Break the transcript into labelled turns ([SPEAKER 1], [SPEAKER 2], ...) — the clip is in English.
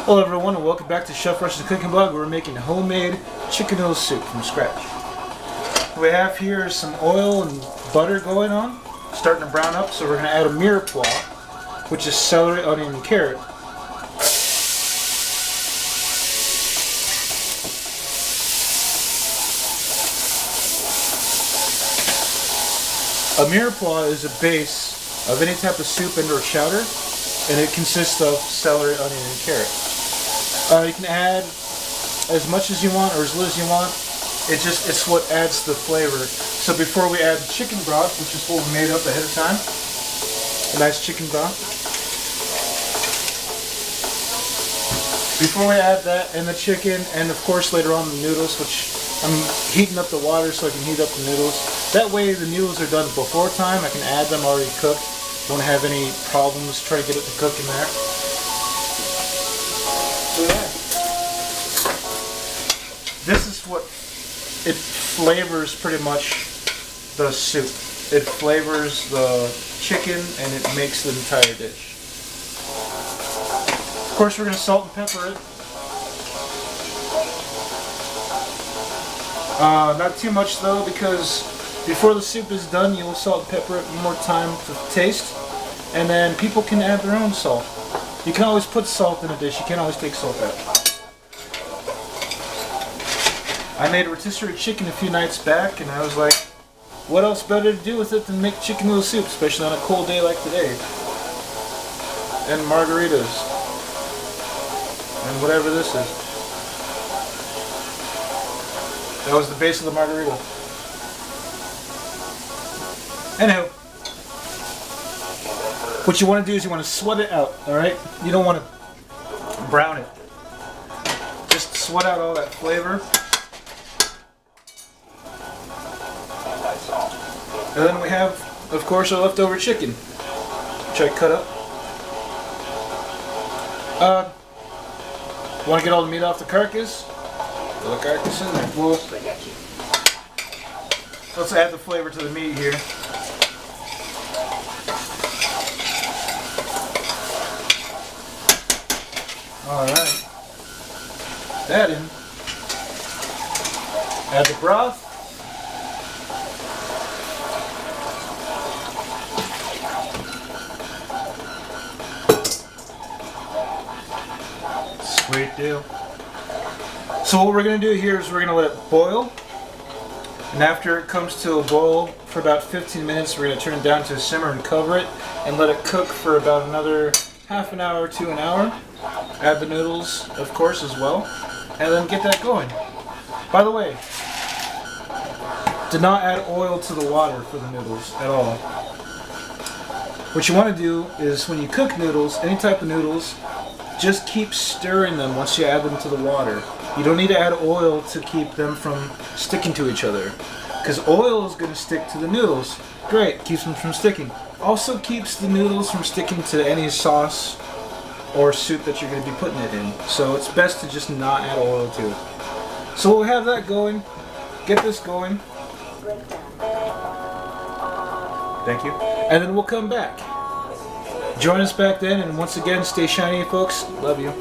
[SPEAKER 1] Hello everyone and welcome back to Chef Rush's Cooking Blog. We're making homemade chicken noodle soup from scratch. What we have here is some oil and butter going on, starting to brown up, so we're going to add a mirepoix, which is celery, onion, and carrot. A mirepoix is a base of any type of soup and or chowder, and it consists of celery, onion, and carrot. You can add as much as you want or as little as you want. It's what adds the flavor. So before we add the chicken broth, which is what we made up ahead of time, a nice chicken broth. Before we add that and the chicken, and of course later on the noodles, which I'm heating up the water so I can heat up the noodles. That way the noodles are done before time. I can add them already cooked. Won't have any problems trying to get it to cook in there. So yeah, this is what it flavors pretty much the soup. It flavors the chicken and it makes the entire dish. Of course we're going to salt and pepper it. Not too much though, because before the soup is done you'll salt and pepper it one more time to taste, and then people can add their own salt. You can always put salt in a dish, you can't always take salt out. I made a rotisserie chicken a few nights back and I was like, what else better to do with it than make chicken noodle soup, especially on a cold day like today. And margaritas. And whatever this is. That was the base of the margarita. Anyhow, what you want to do is you want to sweat it out, alright? You don't want to brown it. Just sweat out all that flavor. And then we have, of course, our leftover chicken, which I cut up. Want to get all the meat off the carcass? Put the carcass in there. Well, let's add the flavor to the meat here. Alright. That in. Add the broth. Sweet deal. So what we're going to do here is we're going to let it boil. And after it comes to a boil for about 15 minutes, we're going to turn it down to a simmer and cover it and let it cook for about another half an hour to an hour. Add the noodles, of course, as well, and then get that going. By the way, do not add oil to the water for the noodles at all. What you want to do is when you cook noodles, any type of noodles, just keep stirring them once you add them to the water. You don't need to add oil to keep them from sticking to each other, because oil is going to stick to the noodles. Great, keeps them from sticking. Also keeps the noodles from sticking to any sauce or soup that you're going to be putting it in. So it's best to just not add oil to it. So we'll have that going. Get this going. Thank you. And then we'll come back. Join us back then, and once again, stay shiny, folks. Love you.